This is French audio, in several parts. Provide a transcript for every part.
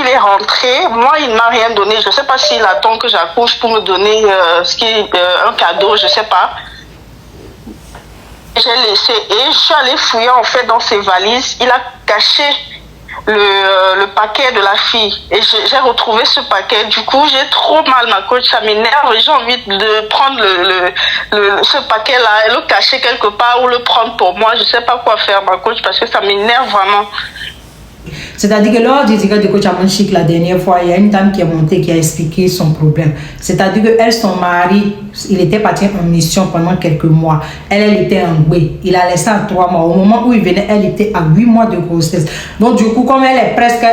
qu'il est rentré, moi, il ne m'a rien donné. Je ne sais pas s'il attend que j'accouche pour me donner un cadeau, je ne sais pas. J'ai laissé et je suis allée fouiller en fait dans ses valises. Il a caché le paquet de la fille et j'ai retrouvé ce paquet. Du coup, j'ai trop mal, ma coach, ça m'énerve et j'ai envie de prendre ce paquet-là et le cacher quelque part ou le prendre pour moi. Je ne sais pas quoi faire, ma coach, parce que ça m'énerve vraiment. C'est-à-dire que lors du direct de coach Amon Chic la dernière fois, il y a une dame qui est montée, qui a expliqué son problème. C'est-à-dire que elle, son mari, il était parti en mission pendant quelques mois. Elle était en Goué. Il a laissé à 3 mois. Au moment où il venait, elle était à 8 mois de grossesse. Donc du coup, comme elle est presque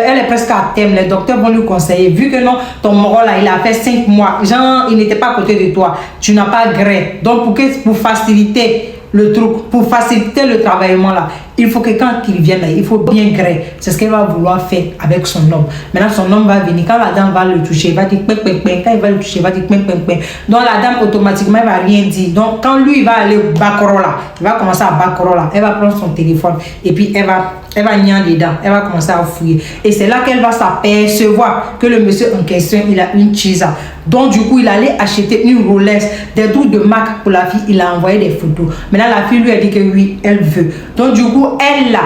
à terme, les docteurs vont lui conseiller, vu que non, ton moro là, il a fait 5 mois, genre, il n'était pas à côté de toi, tu n'as pas gré. Donc pour faciliter le truc, pour faciliter le travaillement là, il faut que quand il vienne là, il faut bien gré. C'est ce qu'elle va vouloir faire avec son homme. Maintenant, son homme va venir. Quand la dame va le toucher, il va dire ping, ping, ping. Quand il va le toucher, il va dire ping, ping, ping. Donc la dame, automatiquement, elle va rien dire. Donc quand lui, il va aller au Bakorola, il va commencer à Bakorola, elle va prendre son téléphone et puis elle va nier dedans. Elle va commencer à fouiller. Et c'est là qu'elle va s'apercevoir que le monsieur en question, il a une chisa. Donc du coup, il allait acheter une Rolex, des trucs de marque pour la fille. Il a envoyé des photos. Maintenant, la fille lui a dit que oui, elle veut. Donc du coup, elle là,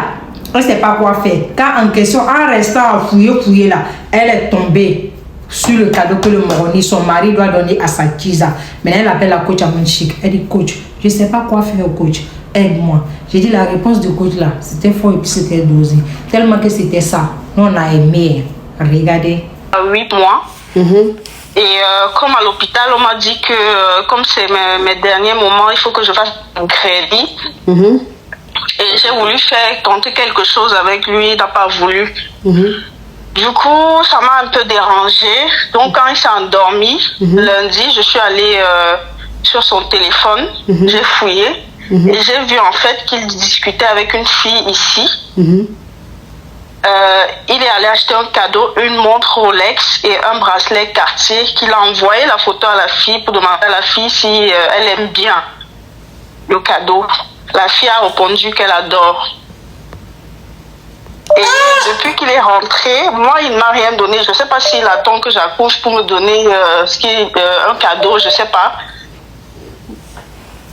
elle ne sait pas quoi faire. Car en question, en restant à fouiller là, elle est tombée sur le cadeau que le Moroni, son mari, doit donner à sa chisa. Maintenant, elle appelle la coach Amon Chic. Elle dit, coach, je ne sais pas quoi faire, coach. Aide-moi. J'ai dit, la réponse du coach là, c'était faux et puis c'était dosé. Tellement que c'était ça. Nous, on a aimé. Regardez. 8 mois. Et comme à l'hôpital, on m'a dit que comme c'est mes derniers moments, il faut que je fasse un crédit. Et j'ai voulu tenter quelque chose avec lui, il n'a pas voulu. Du coup, ça m'a un peu dérangée. Donc, quand il s'est endormi, lundi, je suis allée sur son téléphone, j'ai fouillé. Et j'ai vu en fait qu'il discutait avec une fille ici. Il est allé acheter un cadeau, une montre Rolex et un bracelet Cartier, qu'il a envoyé la photo à la fille pour demander à la fille si elle aime bien le cadeau. La fille a répondu qu'elle adore. Et depuis qu'il est rentré, moi, il ne m'a rien donné. Je ne sais pas s'il attend que j'accouche pour me donner un cadeau, je ne sais pas.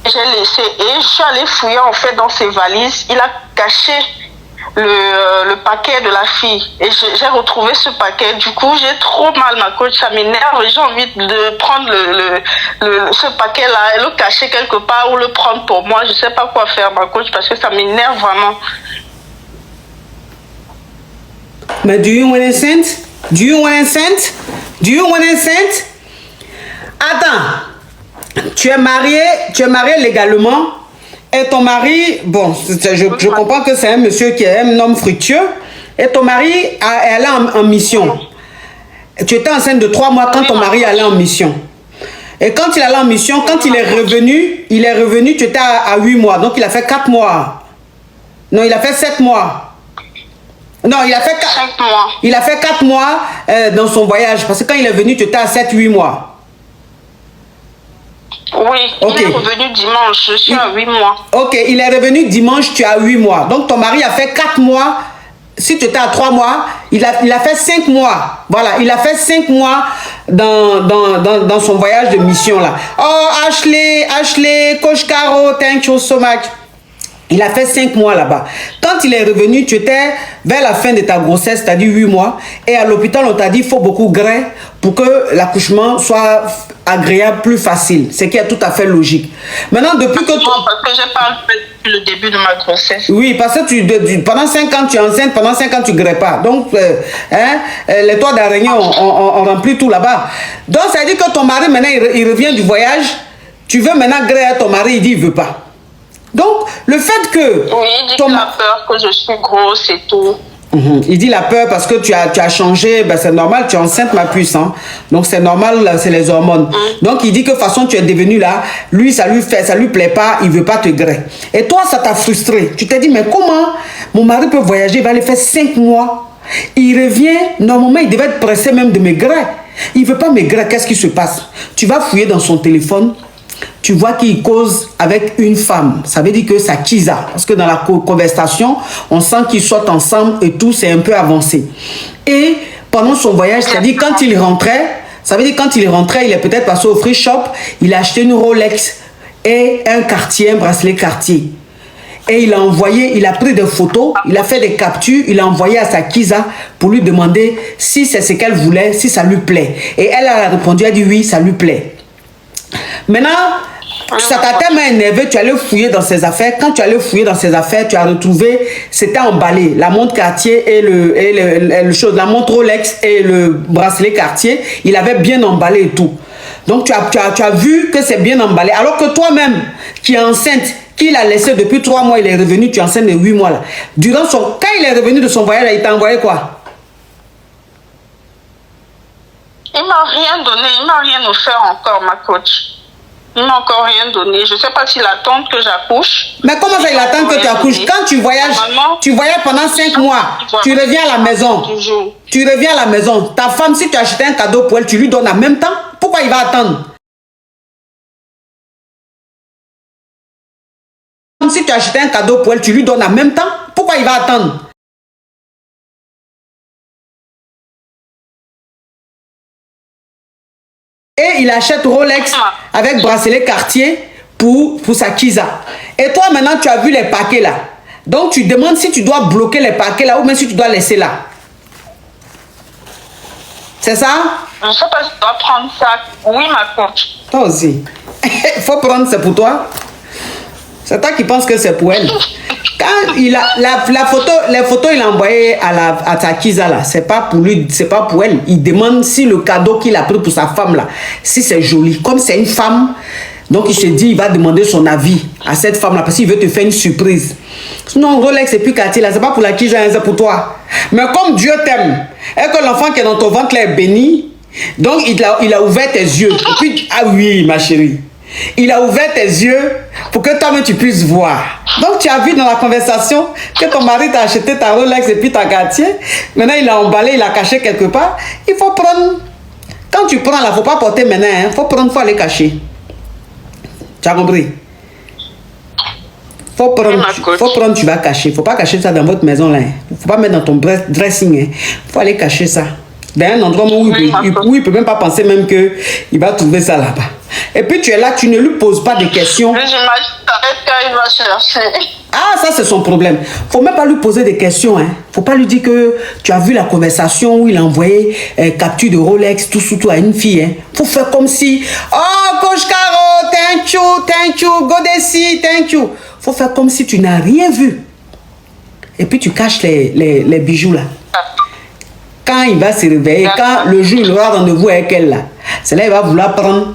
J'ai laissé et je suis allée fouiller en fait dans ses valises. Il a caché le paquet de la fille et j'ai retrouvé ce paquet. Du coup, j'ai trop mal, ma coach, ça m'énerve et j'ai envie de prendre ce paquet-là et le cacher quelque part ou le prendre pour moi. Je ne sais pas quoi faire, ma coach, parce que ça m'énerve vraiment. Mais do you want a cent? Do you want a cent? Do you want a cent? Attends, tu es marié légalement et ton mari, bon, je comprends que c'est un monsieur qui est un homme fructueux et ton mari est allé en mission. Tu étais enceinte de 3 mois quand ton mari allait en mission. Et quand il allait en mission, quand il est revenu, tu étais à 8 mois. Donc il a fait 4 mois. Non, il a fait 7 mois. Non, il a fait 4 mois. Il a fait 4 mois dans son voyage. Parce que quand il est venu, tu étais à 7-8 mois. Oui, il est revenu dimanche. Je suis à 8 mois. Ok, il est revenu dimanche, tu as 8 mois. Donc ton mari a fait 4 mois. Si tu étais à 3 mois, il a fait 5 mois. Voilà, il a fait 5 mois dans son voyage de mission là. Oh, Ashley, Coach Caro, thank you so much. Il a fait 5 mois là-bas. Quand il est revenu, tu étais vers la fin de ta grossesse, c'est-à-dire 8 mois. Et à l'hôpital, on t'a dit qu'il faut beaucoup gré pour que l'accouchement soit agréable, plus facile. Ce qui est tout à fait logique. Maintenant, depuis que... Parce que j'ai pas depuis le début de ma grossesse. Oui, parce que pendant 5 ans, tu es enceinte, pendant 5 ans, tu ne grès pas. Donc, les toits d'araignée ont rempli tout là-bas. Donc, ça veut dire que ton mari, maintenant, il revient du voyage. Tu veux maintenant gré à ton mari, il dit qu'il ne veut pas. Donc, le fait que... Oui, il dit qu'il a peur que je suis grosse et tout. Il dit la peur parce que tu as changé, ben c'est normal, tu es enceinte ma puce, hein. Donc c'est normal, c'est les hormones. Donc il dit que de toute façon tu es devenue là, lui ça lui plaît pas, il veut pas te gré. Et toi ça t'a frustré, tu t'es dit mais comment mon mari peut voyager, il va aller faire 5 mois, il revient, normalement il devait être pressé même de me gré. Il veut pas me gré, qu'est-ce qui se passe? Tu vas fouiller dans son téléphone. Tu vois qu'il cause avec une femme. Ça veut dire que ça chisa. Parce que dans la conversation, on sent qu'ils sortent ensemble et tout, c'est un peu avancé. Et pendant son voyage, c'est-à-dire quand il rentrait, ça veut dire quand il rentrait, il est peut-être passé au free shop, il a acheté une Rolex et un Cartier, un bracelet Cartier. Et il a envoyé, il a pris des photos, il a fait des captures, il a envoyé à sa Kiza pour lui demander si c'est ce qu'elle voulait, si ça lui plaît. Et elle a répondu, elle a dit oui, ça lui plaît. Maintenant, ça t'a tellement énervé, tu allais fouiller dans ses affaires. Quand tu allais fouiller dans ses affaires, tu as retrouvé, c'était emballé, la montre Cartier et la montre Rolex et le bracelet Cartier, il avait bien emballé et tout. Donc tu as vu que c'est bien emballé. Alors que toi-même, qui es enceinte, qu'il a laissé depuis 3 mois, il est revenu, tu es enceinte de 8 mois là. Quand il est revenu de son voyage, il t'a envoyé quoi? Il m'a rien donné, il m'a rien offert encore, ma coach. Il m'a encore rien donné. Je ne sais pas s'il attend que j'accouche. Mais comment ça, il attend que tu accouches? Quand tu voyages pendant 5 mois, tu reviens à la maison. Toujours. Tu reviens à la maison. Ta femme, si tu achètes un cadeau pour elle, tu lui donnes en même temps. Pourquoi il va attendre? Si tu achètes un cadeau pour elle, tu lui donnes en même temps. Pourquoi il va attendre? Et il achète Rolex avec bracelet Cartier pour sa Kiza. Et toi, maintenant, tu as vu les paquets là. Donc, tu demandes si tu dois bloquer les paquets là ou même si tu dois laisser là. C'est ça? Je ne sais pas si je dois prendre ça. Oui, ma coach. Toi aussi. Il faut prendre, c'est pour toi. C'est toi qui penses que c'est pour elle. Quand il a les photos, il a envoyé à sa Kiza là. C'est pas pour lui, c'est pas pour elle. Il demande si le cadeau qu'il a pris pour sa femme là, si c'est joli. Comme c'est une femme, donc il se dit, il va demander son avis à cette femme là parce qu'il veut te faire une surprise. Sinon, Rolex et puis Cartier là, c'est pas pour la Kiza, c'est pour toi. Mais comme Dieu t'aime et que l'enfant qui est dans ton ventre là est béni, donc il a ouvert tes yeux. Et puis, ah oui, ma chérie. Il a ouvert tes yeux pour que toi-même tu puisses voir. Donc tu as vu dans la conversation que ton mari t'a acheté ta Rolex et puis ta Cartier. Maintenant il a emballé, il a caché quelque part. Il faut prendre. Quand tu prends là, il ne faut pas porter maintenant. Il faut prendre, il faut aller cacher. Tu as compris? Faut prendre, tu vas cacher. Il ne faut pas cacher ça dans votre maison là. Il ne faut pas mettre dans ton dressing. Il faut aller cacher ça. Dans un endroit où il ne peut même pas penser même qu'il va trouver ça là-bas. Et puis tu es là, tu ne lui poses pas de questions. J'imagine qu'il va chercher. Ah, ça c'est son problème. Faut même pas lui poser des questions. Hein. Faut pas lui dire que tu as vu la conversation où il a envoyé capture de Rolex, tout à une fille. Hein. Faut faire comme si, oh, Coach Caro, thank you, Godessi, thank you. Faut faire comme si tu n'as rien vu. Et puis tu caches les bijoux là. Quand il va se réveiller, quand le jour il aura rendez-vous avec elle là, c'est là il va vouloir prendre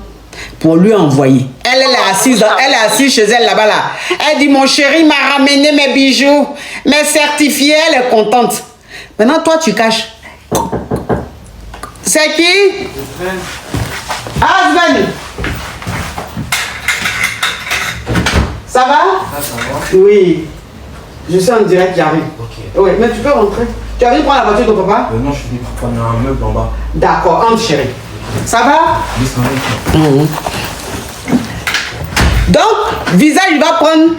pour lui envoyer. Elle est assise chez elle là-bas là. Elle dit mon chéri m'a ramené mes bijoux, mes certifiés, elle est contente. Maintenant toi tu caches. C'est qui? Ah Sven. Ça va? Ça va. Oui. Je suis en direct, j'arrive. Ok. Oui, mais tu peux rentrer. Tu arrives prendre la voiture de ton papa? Non, je suis venu prendre un meuble en bas. D'accord, entre chérie. Ça va? Oui, ça va. Donc, visage, il va prendre.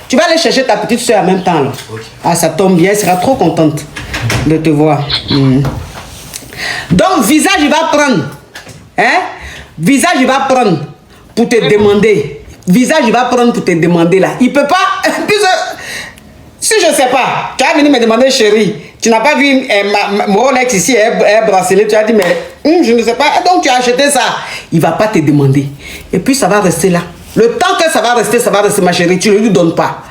Tu vas aller chercher ta petite soeur en même temps là. Okay. Ah, ça tombe bien, elle sera trop contente de te voir. Donc, visage, il va prendre. Hein? Visage, il va prendre pour te demander. Visage, il va prendre pour te demander là. Il peut pas. Si je sais pas, tu vas venir me demander, chérie, tu n'as pas vu mon Rolex ici, un bracelet, tu as dit, mais je ne sais pas, donc tu as acheté ça. Il ne va pas te demander. Et puis ça va rester là. Le temps que ça va rester, ma chérie, tu ne lui donnes pas.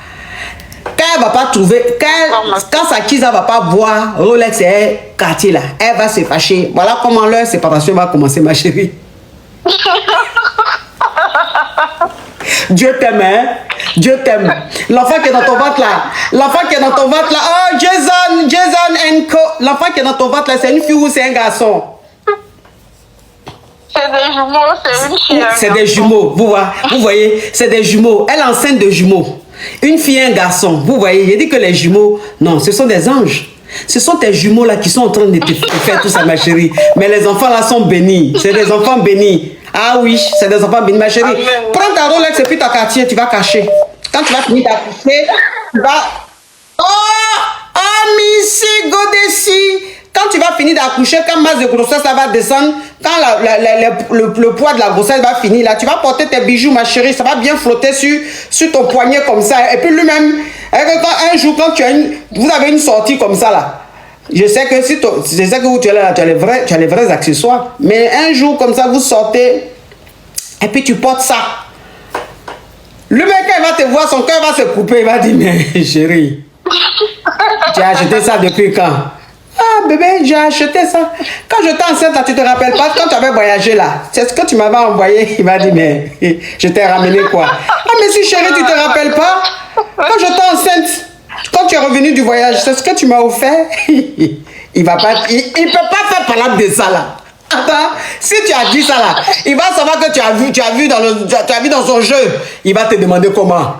Quand elle ne va pas trouver, quand sa Kiza ne va pas voir Rolex et Cartier là, elle va se fâcher. Voilà comment leur séparation va commencer, ma chérie. Dieu t'aime, hein? Dieu t'aime. L'enfant qui est dans ton ventre là. L'enfant qui est dans ton ventre là. Oh, Jason and Co. L'enfant qui est dans ton ventre là, c'est une fille ou c'est un garçon? C'est des jumeaux, c'est une fille. C'est des jumeaux, vous voyez, c'est des jumeaux. Elle est enceinte de jumeaux. Une fille et un garçon. Vous voyez, il dit que les jumeaux, non, ce sont des anges. Ce sont tes jumeaux là qui sont en train de te faire tout ça, ma chérie. Mais les enfants là sont bénis. C'est des enfants bénis. Ah oui, c'est des enfants bénis, ma chérie. Amen. Prends ta Rolex et puis ta Cartier, tu vas cacher. Quand tu vas finir d'accoucher, tu vas... Oh, Missy Godessi, Quand tu vas finir d'accoucher, quand masse de grossesse ça va descendre, quand le poids de la grossesse va finir, là, tu vas porter tes bijoux, ma chérie, ça va bien flotter sur ton poignet comme ça. Et puis lui-même, un jour, quand vous avez une sortie comme ça, là, je sais que où tu es là, tu as les vrais accessoires. Mais un jour comme ça, vous sortez, et puis tu portes ça. Le mec, quand il va te voir, son cœur va se couper, il va dire, mais chérie, tu as acheté ça depuis quand? Ah bébé, j'ai acheté ça. Quand j'étais enceinte, là, tu te rappelles pas, quand tu avais voyagé là, c'est ce que tu m'avais envoyé. Il m'a dit, mais je t'ai ramené quoi? Ah mais si chérie, tu te rappelles pas? Quand j'étais enceinte, quand tu es revenu du voyage, c'est ce que tu m'as offert. Il va pas, il peut pas faire parler de ça là. Attends, si tu as dit ça là, il va savoir que tu as vu dans son jeu. Il va te demander comment.